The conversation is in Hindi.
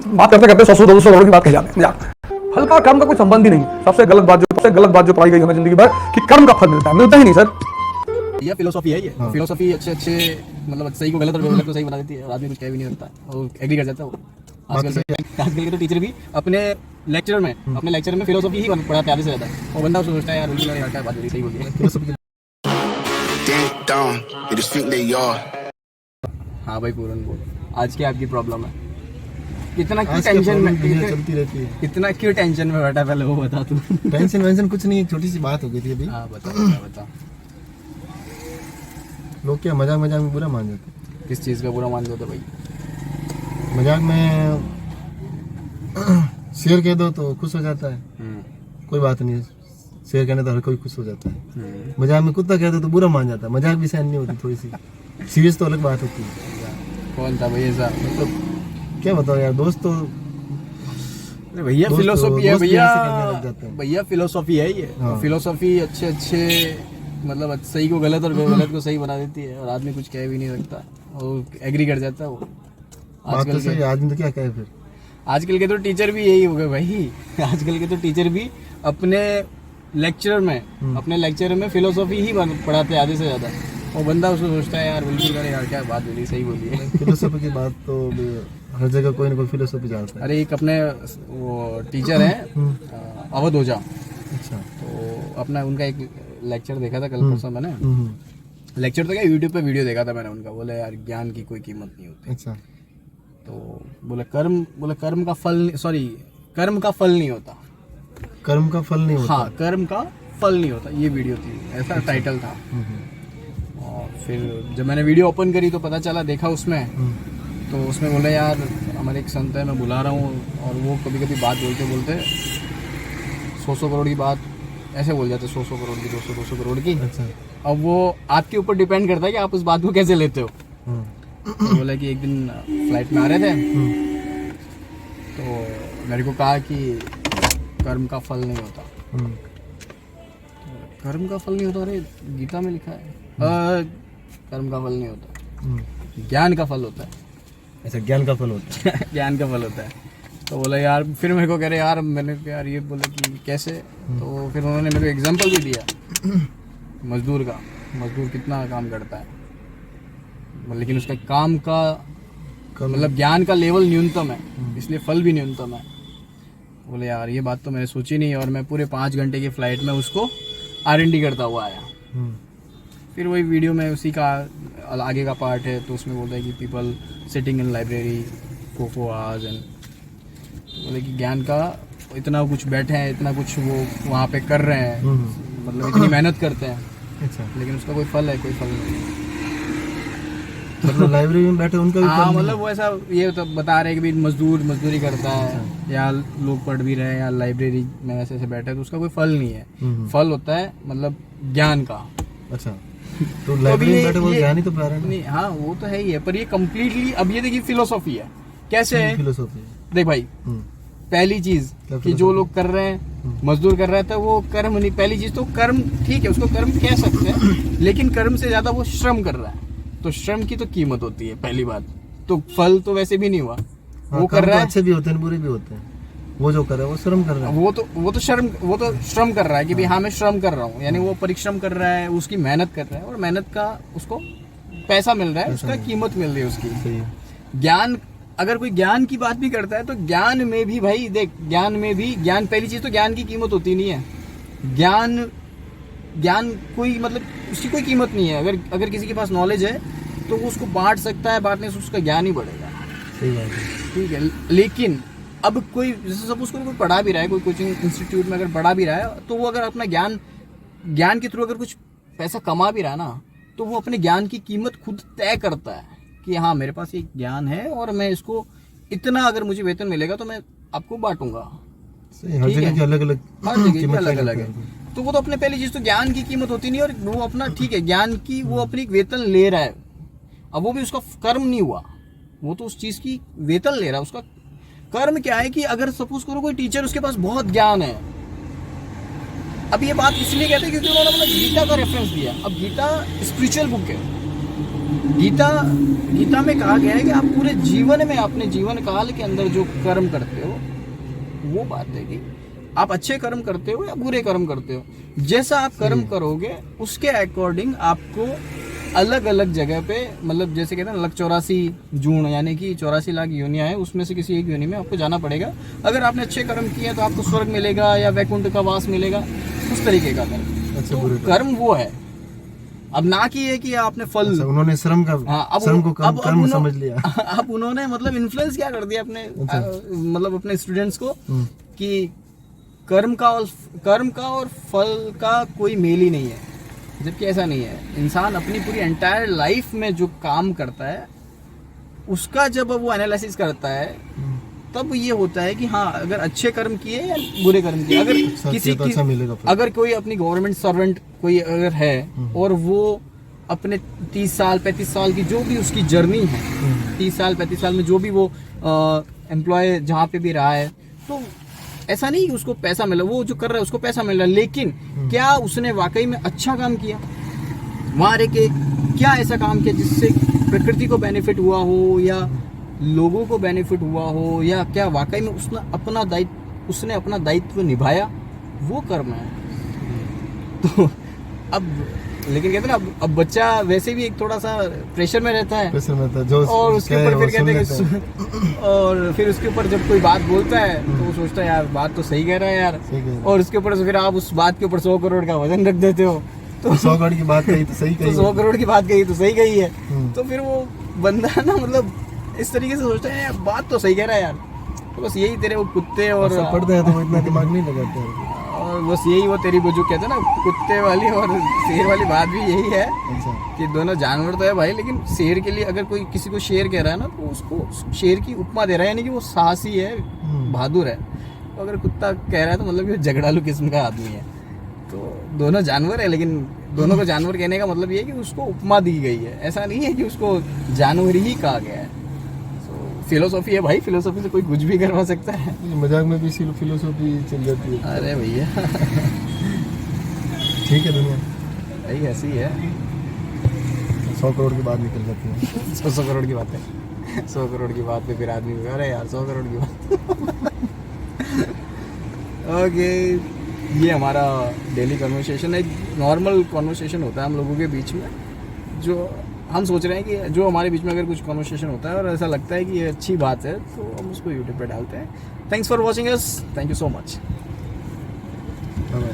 बात करते करते 100-200 करोड़ की बात कही जाती है। मजाक। फल का कर्म का कोई संबंध ही नहीं। सबसे गलत बात जो पढ़ाई गई हमें जिंदगी भर कि कर्म का फल मिलता ही नहीं सर। ये फिलोसॉफी है, ये फिलोसॉफी अच्छे मतलब सही को गलत और गलत को सही बना देती है और आदमी कुछ कह भी नहीं सकता और एग्री कर जाता है वो। आजकल के तो टीचर भी अपने लेक्चर में फिलोसॉफी ही पढ़ाते आधे से ज्यादा, और बंदा सोचता है यार उनकी यार क्या बात सही बोली है। हाँ भाई पूरन बोल, आज क्या आपकी प्रॉब्लम है? कितना क्यों टेंशन में चलती रहती है। कितना क्यों टेंशन में बैठा, पहले वो बता तू। टेंशन वेंशन कुछ नहीं, एक छोटी सी बात हो गई थी अभी। हाँ बता। लोग क्या मजाक में बुरा मान जाते हैं। किस चीज़ का बुरा मान जाते भाई? मजाक में शेर कह दो तो खुश हो जाता है, कोई बात नहीं, शेर कहने तो हर कोई खुश हो जाता है। मजाक में कुत्ता कह दो तो बुरा मान जाता है। मजाक भी सहन नहीं होती, थोड़ी सी सीरियस तो अलग बात होती है। कौन था भाई ऐसा? मतलब क्या बताओ यार, दोस्त तो भैया फिलोसॉफी है भैया फिलोसॉफी है ये। हाँ। फिलोसॉफी अच्छे मतलब सही को गलत और गलत को सही बना देती है और आदमी कुछ कह भी नहीं सकता और एग्री कर जाता है वो। बात तो सही, आदमी तो क्या कहे फिर। आजकल के तो टीचर भी यही हो गए भाई। आजकल के तो टीचर भी अपने लेक्चर में फिलोसॉफी ही पढ़ाते हैं आधे से ज्यादा, और बंदा उसको सोचता है यार बिल्कुल करे यार क्या बात बोली, सही बोली है। फिलोसॉफी की बात तो हर जगह कोई ना कोई फिलोसॉफी जानता है। अरे एक अपने वो टीचर हैं अवध ओझा, अच्छा। तो अपना उनका एक लेक्चर देखा था कल परसों मैंने। लेक्चर तो क्या, यूट्यूब पे वीडियो देखा था मैंने उनका। बोले यार ज्ञान की कोई कीमत नहीं होती। अच्छा। तो बोले कर्म का फल नहीं होता। कर्म का फल नहीं होता। हाँ, कर्म का फल नहीं होता, ये वीडियो थी, ऐसा टाइटल था। और फिर जब मैंने वीडियो ओपन करी तो पता चला, देखा उसमें, तो उसमें बोले यार हमारे एक संत है, मैं बुला रहा हूँ, और वो कभी कभी बात बोलते 100 करोड़ की बात ऐसे बोल जाते, 100 करोड़ की, 200 करोड़ की। अच्छा। अब वो आपके ऊपर डिपेंड करता है कि आप उस बात को कैसे लेते हो। तो बोला कि एक दिन फ्लाइट में आ रहे थे, तो मेरे को कहा कि कर्म का फल नहीं होता। कर्म का फल नहीं होता? अरे गीता में लिखा है कर्म का फल नहीं होता, ज्ञान का फल होता है। ऐसा ज्ञान का फल होता है। ज्ञान का फल होता है। तो बोला यार, फिर मेरे को कह रहे यार, मैंने यार ये बोला कि कैसे, तो फिर उन्होंने मेरे को एग्जांपल भी दिया मजदूर का। मजदूर कितना काम करता है, लेकिन उसका काम का मतलब ज्ञान का लेवल न्यूनतम है, इसलिए फल भी न्यूनतम है। बोले यार ये बात तो मैंने सोची नहीं, और मैं पूरे 5 घंटे की फ्लाइट में उसको R&D करता हुआ आया। फिर वही वीडियो में उसी का आगे का पार्ट है, तो उसमें बोलता है कि people sitting in library for 4 hours and बोले कि ज्ञान का इतना कुछ बैठे हैं, इतना कुछ वो वहाँ पे कर रहे हैं, मतलब इतनी मेहनत करते हैं। अच्छा। लेकिन उसका कोई फल नहीं। मतलब लाइब्रेरी में बैठे उनका भी हाँ, फल नहीं मतलब वो ऐसा ये तो बता रहे हैं कि भाई मजदूरी करता है, या लोग पढ़ भी रहे हैं, या लाइब्रेरी में ऐसे बैठे हैं, तो उसका कोई फल नहीं है। फल होता है मतलब ज्ञान का। अच्छा। तो लाइब्रेरी में बैठे वो ज्ञान ही तो पढ़ा रहे हैं। नहीं, हाँ वो तो है ही है, पर ये कम्प्लीटली, अब ये देखिए फिलोसॉफी है। कैसे है फिलोसॉफी? देख भाई, पहली चीज कि जो लोग कर रहे हैं, मजदूर कर रहे हैं, तो वो कर्म नहीं। पहली चीज तो कर्म ठीक है, उसको कर्म कह सकते हैं, लेकिन कर्म से ज्यादा वो श्रम कर रहा है, तो श्रम की तो कीमत होती है पहली बात। तो फल तो वैसे भी नहीं हुआ। वो कर रहा है, अच्छे भी होते हैं, बुरे भी होते हैं। वो जो कर रहा है वो श्रम कर रहा है। वो तो श्रम कर रहा है कि भाई हाँ मैं श्रम कर रहा हूँ, यानी वो परिश्रम कर रहा है, उसकी मेहनत कर रहा है, और मेहनत का उसको पैसा मिल रहा है, उसका कीमत मिल रही है उसकी। सही है। ज्ञान, अगर कोई ज्ञान की बात भी करता है, तो ज्ञान में भी भाई देख, ज्ञान पहली चीज तो ज्ञान की कीमत होती नहीं है। ज्ञान कोई मतलब उसकी कोई कीमत नहीं है। अगर किसी के पास नॉलेज है तो वो उसको बांट सकता है, बांटने से उसका ज्ञान ही बढ़ेगा। सही बात है। ठीक है, लेकिन अब कोई जैसे सपोज कोई पढ़ा भी रहा है, कोई कोचिंग इंस्टीट्यूट में अगर पढ़ा भी रहा है, तो वो अगर अपना ज्ञान के थ्रू अगर कुछ पैसा कमा भी रहा है ना, तो वो अपने ज्ञान की कीमत खुद तय करता है कि हाँ मेरे पास ये ज्ञान है, और मैं इसको इतना अगर मुझे वेतन मिलेगा तो मैं आपको बांटूंगा। हर जगह की अलग अलग है। तो वो तो अपने पहली चीज तो ज्ञान की कीमत होती नहीं, और वो अपना ठीक है ज्ञान की वो अपनी वेतन ले रहा है। अब वो भी उसका कर्म नहीं हुआ, वो तो उस चीज की वेतन ले रहा है। उसका कर्म क्या है कि अगर सपोज करो कोई टीचर, उसके पास बहुत ज्ञान है। अब ये बात इसलिए कहते हैं क्योंकि उन्होंने मतलब गीता का रेफरेंस दिया। अब गीता स्पिरिचुअल बुक है, गीता में कहा गया है कि आप पूरे जीवन में, अपने जीवन काल के अंदर जो कर्म करते हो, वो बात है कि आप अच्छे कर्म करते हो या बुरे कर्म करते हो, जैसा आप कर्म करोगे उसके अकॉर्डिंग आपको अलग अलग जगह पे, मतलब जैसे कहते हैं ना 84 जून, यानी कि 84 लाख योनियां हैं, उसमें से किसी एक योनि में आपको जाना पड़ेगा। अगर आपने अच्छे कर्म किए तो आपको स्वर्ग मिलेगा या वैकुंठ का वास मिलेगा, उस तरीके का कर्म। अच्छा, तो बुरे कर्म वो है, अब ना कि ये कि आपने फल। अच्छा, उन्होंने श्रम का हाँ, श्रम को कर्म समझ लिया। अब उन्होंने मतलब इन्फ्लुएंस क्या कर दिया अपने मतलब अपने स्टूडेंट्स को कि कर्म का और फल का कोई मेल ही नहीं है, जबकि ऐसा नहीं है। इंसान अपनी पूरी एंटायर लाइफ में जो काम करता है उसका जब वो एनालिसिस करता है तब ये होता है कि हाँ, अगर अच्छे कर्म किए या बुरे कर्म किए। अगर किसी अच्छा मिलेगा फिर। अगर कोई अपनी गवर्नमेंट सर्वेंट कोई अगर है और वो अपने 30 साल 35 साल की जो भी उसकी जर्नी है, 30 साल 35 साल में जो भी वो एम्प्लॉय जहाँ पे भी रहा है, तो ऐसा नहीं कि उसको पैसा मिला, वो जो कर रहा है उसको पैसा मिल रहा है, लेकिन क्या उसने वाकई में अच्छा काम किया, वहाँ रह के क्या ऐसा काम किया जिससे प्रकृति को बेनिफिट हुआ हो या लोगों को बेनिफिट हुआ हो, या क्या वाकई में उसने अपना दायित्व निभाया, वो कर्म है। तो अब लेकिन कहते हैं ना, अब बच्चा वैसे भी एक थोड़ा सा प्रेशर में रहता है, जो और उसके ऊपर फिर कहते हैं कि और फिर उसके ऊपर जब कोई बात बोलता है तो वो सोचता है यार बात तो सही कह रहा है यार, और उसके ऊपर से फिर आप उस बात के ऊपर 100 करोड़ का वजन रख देते हो, तो 100 करोड़ की बात कही तो सही कही, 100 करोड़ की बात कही तो सही कही है, तो फिर वो बंदा ना मतलब इस तरीके से सोचता है यार बात तो सही कह रहा है यार। तो बस यही तेरे वो कुत्ते और पढ़ते हैं तो वो इतना दिमाग नहीं लगाते हैं, और बस यही वो तेरी वो जो कहते हैं ना कुत्ते वाली और शेर वाली बात भी यही है। अच्छा, कि दोनों जानवर तो है भाई, लेकिन शेर के लिए अगर कोई किसी को शेर कह रहा है ना तो उसको शेर की उपमा दे रहा है, यानी कि वो साहसी है, बहादुर है। तो अगर कुत्ता कह रहा है तो मतलब ये झगड़ालू किस्म का आदमी है। तो दोनों जानवर है, लेकिन दोनों को जानवर कहने का मतलब ये है कि उसको उपमा दी गई है, ऐसा नहीं है कि उसको जानवर ही कहा गया है। फिलोसॉफी है भाई, फिलोसॉफी से कोई कुछ भी करवा सकता है। मजाक में भी फिलोसॉफी चल जाती है। अरे भैया ठीक है, दुनिया भाई ऐसी है, 100 करोड़ की बात निकल जाती है। 100 करोड़ की बात है, 100 करोड़ की बात पे फिर आदमी अरे यार 100 करोड़ की बात। ओके, ये हमारा डेली कन्वर्सेशन है, नॉर्मल कन्वर्सेशन होता है हम लोगों के बीच में, जो हम सोच रहे हैं कि जो हमारे बीच में अगर कुछ कन्वर्सेशन होता है और ऐसा लगता है कि ये अच्छी बात है तो हम उसको यूट्यूब पे डालते हैं। Thanks for watching us, thank you so much. Bye.